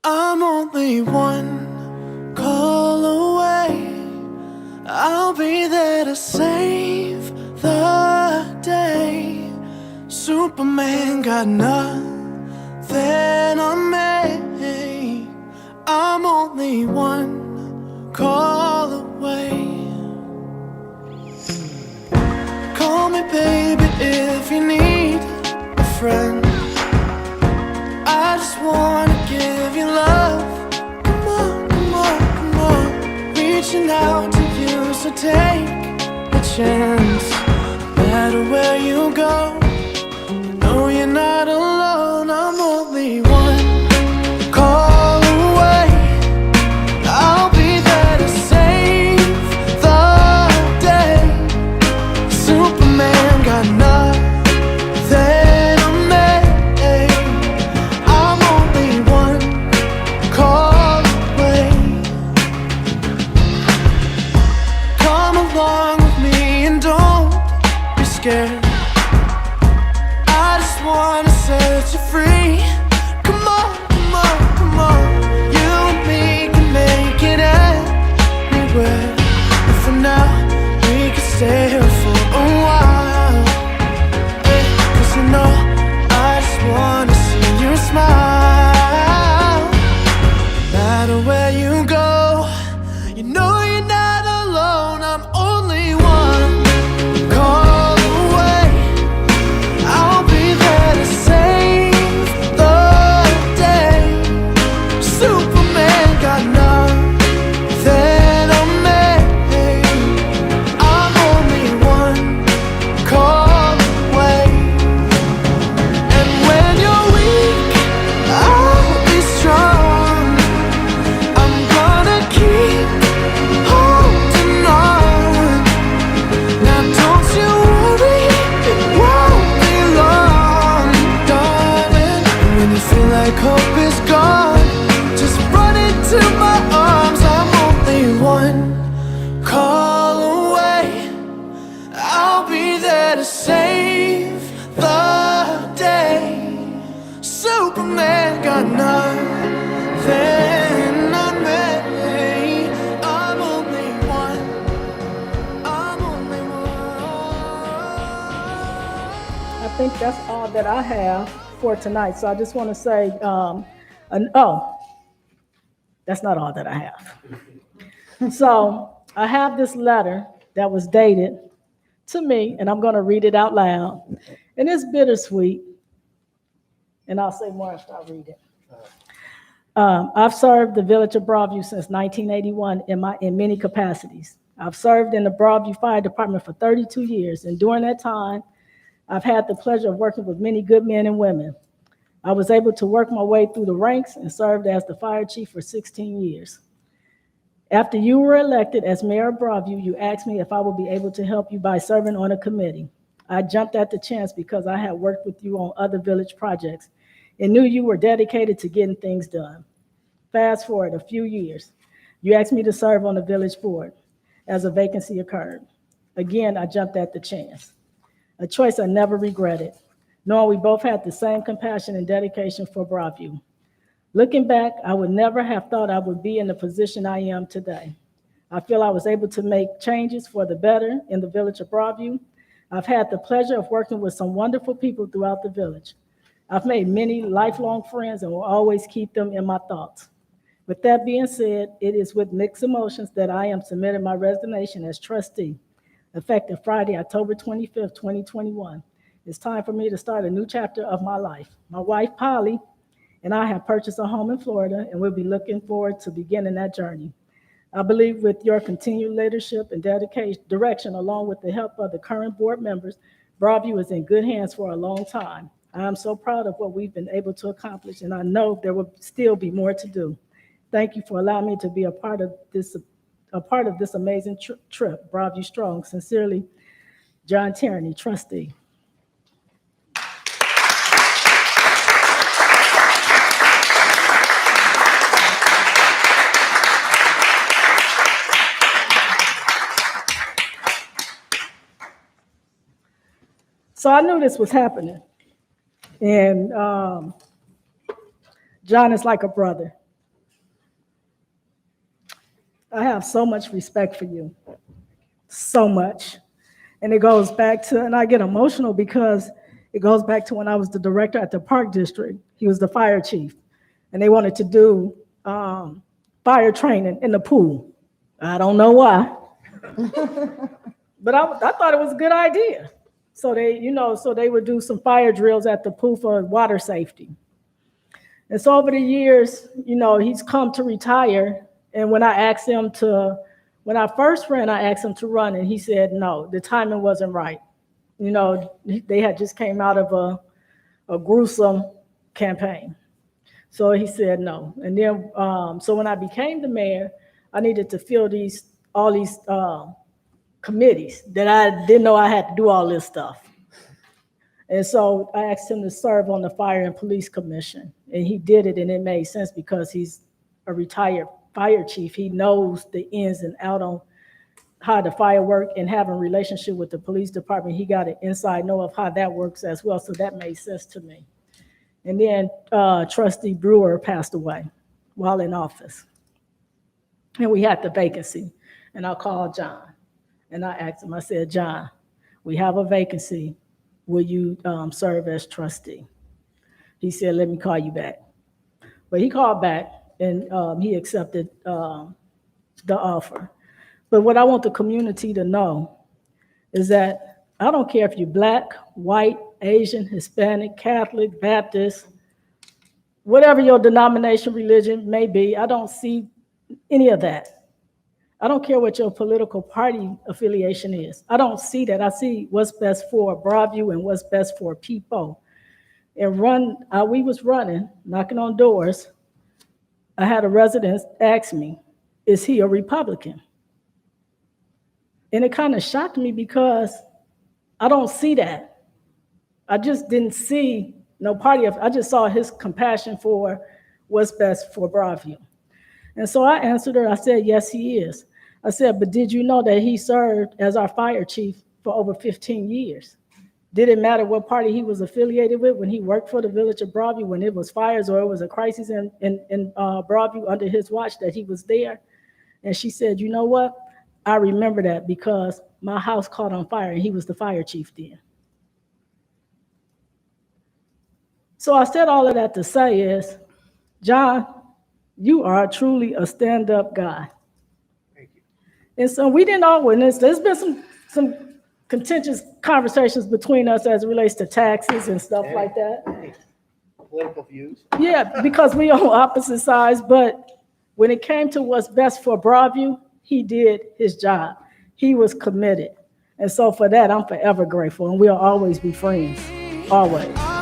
I'm only one call away. I'll be there to save the day. Superman got nothing on me. I'm only one call away. Call me baby if you need a friend. I just wanna give you love. Come on, come on, come on. Reaching out to you, so take a chance. No matter where you go, no, you're not alone. I'm only one call away. I'll be there to save the day. Superman got nothing on me. I'm only one call away. Come along with me and don't be scared. I just wanna set you free. Come on, come on, come on. You and me can make it anywhere. And for now, we can stay here for a while. Cause you know, I just wanna see you smile. No matter where you go, you know you're not alone. I'm only one call away. I'll be there to save the day. Superman got nothing on me. I'm only one call away. And when you're weak, I'll be strong. I'm gonna keep holding on. Now don't you worry, it won't be long, darling. And when you feel like hope is gone, just run into my arms. I'm only one call away. I'll be there to save the day. Superman got nothing on me. I'm only one. I'm only one. I think that's all that I have for tonight. So I just want to say, that's not all that I have. So I have this letter that was dated to me, and I'm going to read it out loud. And it's bittersweet, and I'll say more after I read it. I've served the village of Broadview since 1981 in many capacities. I've served in the Broadview Fire Department for 32 years, and during that time, I've had the pleasure of working with many good men and women. I was able to work my way through the ranks and served as the fire chief for 16 years. After you were elected as mayor of Broadview, you asked me if I would be able to help you by serving on a committee. I jumped at the chance because I had worked with you on other village projects and knew you were dedicated to getting things done. Fast forward a few years, you asked me to serve on the village board as a vacancy occurred. Again, I jumped at the chance, a choice I never regretted, knowing we both had the same compassion and dedication for Broadview. Looking back, I would never have thought I would be in the position I am today. I feel I was able to make changes for the better in the village of Broadview. I've had the pleasure of working with some wonderful people throughout the village. I've made many lifelong friends and will always keep them in my thoughts. With that being said, it is with mixed emotions that I am submitting my resignation as trustee, effective Friday, October 25th, 2021. It's time for me to start a new chapter of my life. My wife, Polly, and I have purchased a home in Florida, and we'll be looking forward to beginning that journey. I believe with your continued leadership and direction, along with the help of the current board members, Broadview is in good hands for a long time. I am so proud of what we've been able to accomplish, and I know there will still be more to do. Thank you for allowing me to be a part of this amazing trip, Broadview Strong. Sincerely, John Tierney, Trustee. So I knew this was happening. And John is like a brother. I have so much respect for you, so much. And it goes back to, and I get emotional because it goes back to when I was the director at the Park District. He was the fire chief, and they wanted to do fire training in the pool. I don't know why, but I thought it was a good idea. So they would do some fire drills at the pool for water safety. And so over the years, he's come to retire. And when I first ran, I asked him to run, and he said no, the timing wasn't right. They had just came out of a gruesome campaign. So he said no. And then, so when I became the mayor, I needed to fill all these committees that I didn't know I had to do all this stuff. And so I asked him to serve on the Fire and Police Commission, and he did it, and it made sense because he's a retired fire chief. He knows the ins and outs on how the fire work, and having a relationship with the police department, he got an inside know of how that works as well, so that made sense to me. And then Trustee Brewer passed away while in office, and we had the vacancy, and I called John, and I asked him, I said, John, we have a vacancy. Will you serve as trustee? He said, let me call you back. But he called back, and he accepted the offer. But what I want the community to know is that I don't care if you're Black, white, Asian, Hispanic, Catholic, Baptist, whatever your denomination, religion may be, I don't see any of that. I don't care what your political party affiliation is. I don't see that. I see what's best for Broadview and what's best for people. And we was running, knocking on doors. I had a resident ask me, is he a Republican? And it kind of shocked me because I don't see that. I just didn't see no party. I just saw his compassion for what's best for Broadview. And so I answered her, I said, yes, he is. I said, but did you know that he served as our fire chief for over 15 years? Did it matter what party he was affiliated with when he worked for the village of Broadview, when it was fires or it was a crisis in Broadview under his watch that he was there? And she said, you know what? I remember that because my house caught on fire and he was the fire chief then. So I said all of that to say is, John, you are truly a stand-up guy. Thank you. And so we didn't always, there's been some contentious conversations between us as it relates to taxes and stuff like that. Political views. Yeah, because we on opposite sides, but when it came to what's best for Broadview, he did his job. He was committed. And so for that, I'm forever grateful, and we'll always be friends, always.